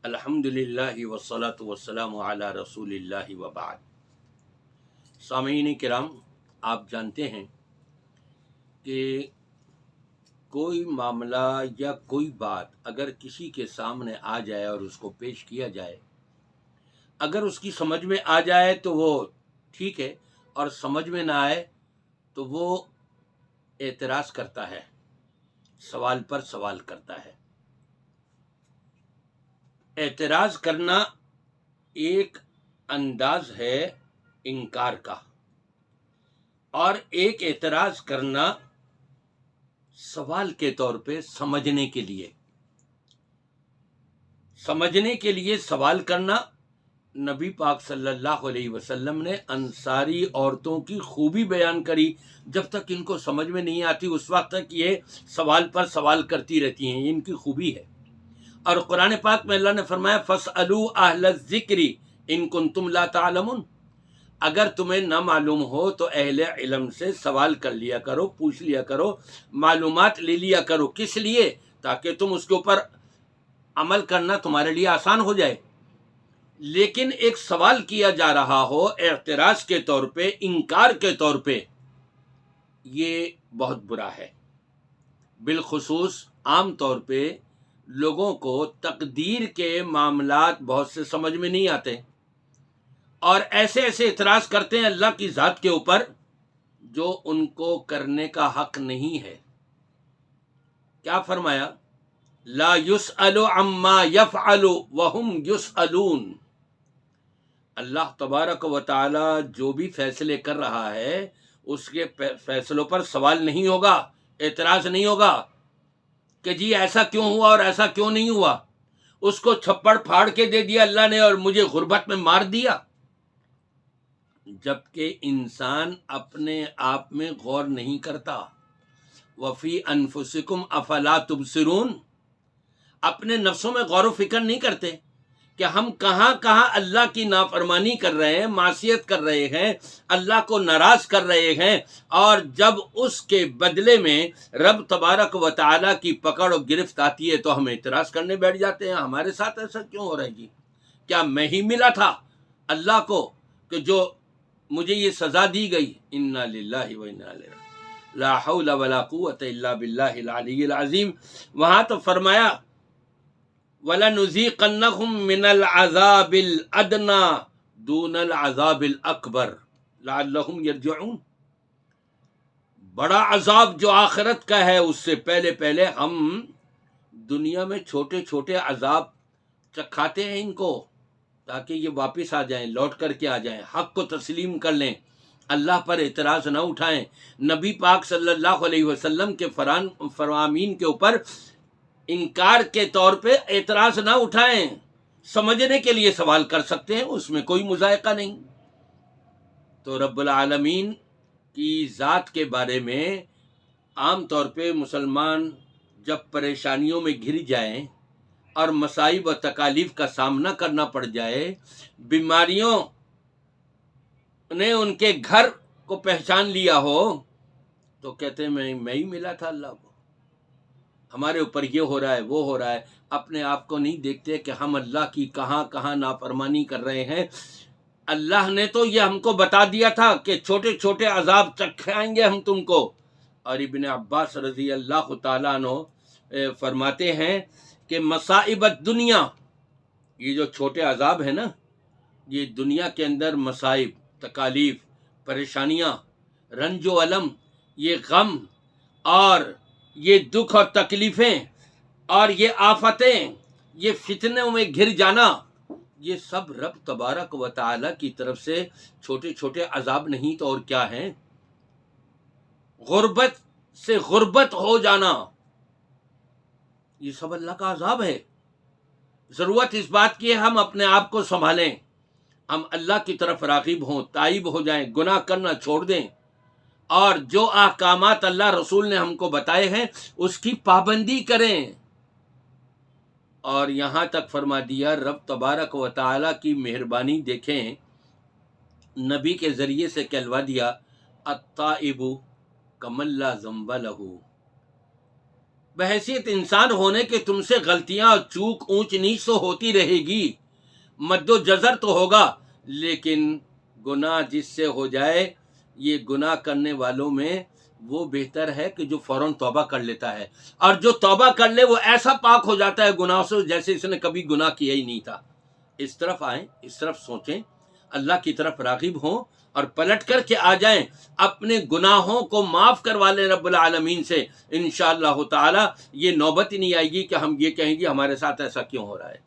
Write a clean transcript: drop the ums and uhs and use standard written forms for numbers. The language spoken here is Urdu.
الحمدللہ والصلاة والسلام علی رسول اللہ وبعد۔ سامعین کرام، آپ جانتے ہیں کہ کوئی معاملہ یا کوئی بات اگر کسی کے سامنے آ جائے اور اس کو پیش کیا جائے، اگر اس کی سمجھ میں آ جائے تو وہ ٹھیک ہے، اور سمجھ میں نہ آئے تو وہ اعتراض کرتا ہے، سوال پر سوال کرتا ہے۔ اعتراض کرنا ایک انداز ہے انکار کا، اور ایک اعتراض کرنا سوال کے طور پہ سمجھنے کے لیے سوال کرنا۔ نبی پاک صلی اللہ علیہ وسلم نے انصاری عورتوں کی خوبی بیان کری، جب تک ان کو سمجھ میں نہیں آتی اس وقت تک یہ سوال پر سوال کرتی رہتی ہیں، یہ ان کی خوبی ہے۔ اور قرآن پاک میں اللہ نے فرمایا فَاسْأَلُوا أَهْلَ الذِّكْرِ إِن كُنتُمْ لَا تَعْلَمُونَ، اگر تمہیں نہ معلوم ہو تو اہل علم سے سوال کر لیا کرو، پوچھ لیا کرو، معلومات لے لیا کرو۔ کس لیے؟ تاکہ تم اس کے اوپر عمل کرنا تمہارے لیے آسان ہو جائے۔ لیکن ایک سوال کیا جا رہا ہو اعتراض کے طور پہ، انکار کے طور پہ، یہ بہت برا ہے۔ بالخصوص عام طور پہ لوگوں کو تقدیر کے معاملات بہت سے سمجھ میں نہیں آتے، اور ایسے اعتراض کرتے ہیں اللہ کی ذات کے اوپر جو ان کو کرنے کا حق نہیں ہے۔ کیا فرمایا؟ لا يسأل عما يفعل وهم يسألون۔ اللہ تبارک و تعالی جو بھی فیصلے کر رہا ہے اس کے فیصلوں پر سوال نہیں ہوگا، اعتراض نہیں ہوگا کہ جی ایسا کیوں ہوا اور ایسا کیوں نہیں ہوا۔ اس کو چھپڑ پھاڑ کے دے دیا اللہ نے اور مجھے غربت میں مار دیا۔ جبکہ انسان اپنے آپ میں غور نہیں کرتا۔ وفی انفسکم افلا تبصرون، اپنے نفسوں میں غور و فکر نہیں کرتے کہ ہم کہاں کہاں اللہ کی نافرمانی کر رہے ہیں، معصیت کر رہے ہیں، اللہ کو ناراض کر رہے ہیں، اور جب اس کے بدلے میں رب تبارک و تعالیٰ کی پکڑ و گرفت آتی ہے تو ہم اعتراض کرنے بیٹھ جاتے ہیں۔ ہمارے ساتھ ایسا کیوں ہو رہا ہے جی؟ کیا میں ہی ملا تھا اللہ کو کہ جو مجھے یہ سزا دی گئی؟ انا للہ و انا الیہ راجعون، لا حول ولا قوۃ الا باللہ العلی العظیم۔ وہاں تو فرمایا وَلَنُذِيقَنَّهُم مِّنَ الْعَذَابِ الْأَدْنَىٰ دُونَ الْعَذَابِ الْأَكْبَرِ لَعَلَّهُمْ يَرْجِعُونَ۔ بڑا عذاب جو آخرت کا ہے اس سے پہلے ہم دنیا میں چھوٹے چھوٹے عذاب چکھاتے ہیں ان کو، تاکہ یہ واپس آ جائیں، لوٹ کر کے آ جائیں، حق کو تسلیم کر لیں، اللہ پر اعتراض نہ اٹھائیں، نبی پاک صلی اللہ علیہ وسلم کے فرامین کے اوپر انکار کے طور پہ اعتراض نہ اٹھائیں۔ سمجھنے کے لیے سوال کر سکتے ہیں، اس میں کوئی مذائقہ نہیں۔ تو رب العالمین کی ذات کے بارے میں عام طور پہ مسلمان جب پریشانیوں میں گر جائیں اور مصائب و تکالیف کا سامنا کرنا پڑ جائے، بیماریوں نے ان کے گھر کو پہچان لیا ہو، تو کہتے ہیں میں ہی ملا تھا اللہ کو، ہمارے اوپر یہ ہو رہا ہے وہ ہو رہا ہے۔ اپنے آپ کو نہیں دیکھتے کہ ہم اللہ کی کہاں کہاں نافرمانی کر رہے ہیں۔ اللہ نے تو یہ ہم کو بتا دیا تھا کہ چھوٹے چھوٹے عذاب چکھائیں گے ہم تم کو۔ اور ابن عباس رضی اللہ تعالیٰ عنہ فرماتے ہیں کہ مصائب الدنیا، یہ جو چھوٹے عذاب ہیں نا، یہ دنیا کے اندر مصائب، تکالیف، پریشانیاں، رنج و الم، یہ غم اور یہ دکھ اور تکلیفیں اور یہ آفتیں، یہ فتنوں میں گھر جانا، یہ سب رب تبارک و تعالی کی طرف سے چھوٹے چھوٹے عذاب نہیں تو اور کیا ہیں؟ غربت سے غربت ہو جانا، یہ سب اللہ کا عذاب ہے۔ ضرورت اس بات کی ہے ہم اپنے آپ کو سنبھالیں، ہم اللہ کی طرف راغب ہوں، تائب ہو جائیں، گناہ کرنا چھوڑ دیں، اور جو احکامات اللہ رسول نے ہم کو بتائے ہیں اس کی پابندی کریں۔ اور یہاں تک فرما دیا رب تبارک و تعالیٰ کی مہربانی دیکھیں، نبی کے ذریعے سے کہلوا دیا التائب کمن لا ذنب لہ، بحیثیت انسان ہونے کے تم سے غلطیاں چوک اونچ نیچ تو ہوتی رہے گی، مد و جزر تو ہوگا، لیکن گناہ جس سے ہو جائے، یہ گناہ کرنے والوں میں وہ بہتر ہے کہ جو فوراً توبہ کر لیتا ہے، اور جو توبہ کر لے وہ ایسا پاک ہو جاتا ہے گناہ سے جیسے اس نے کبھی گناہ کیا ہی نہیں تھا۔ اس طرف آئیں، اس طرف سوچیں، اللہ کی طرف راغب ہوں اور پلٹ کر کے آ جائیں، اپنے گناہوں کو معاف کروا لیں رب العالمین سے، انشاءاللہ تعالی یہ نوبت ہی نہیں آئے گی کہ ہم یہ کہیں گے ہمارے ساتھ ایسا کیوں ہو رہا ہے۔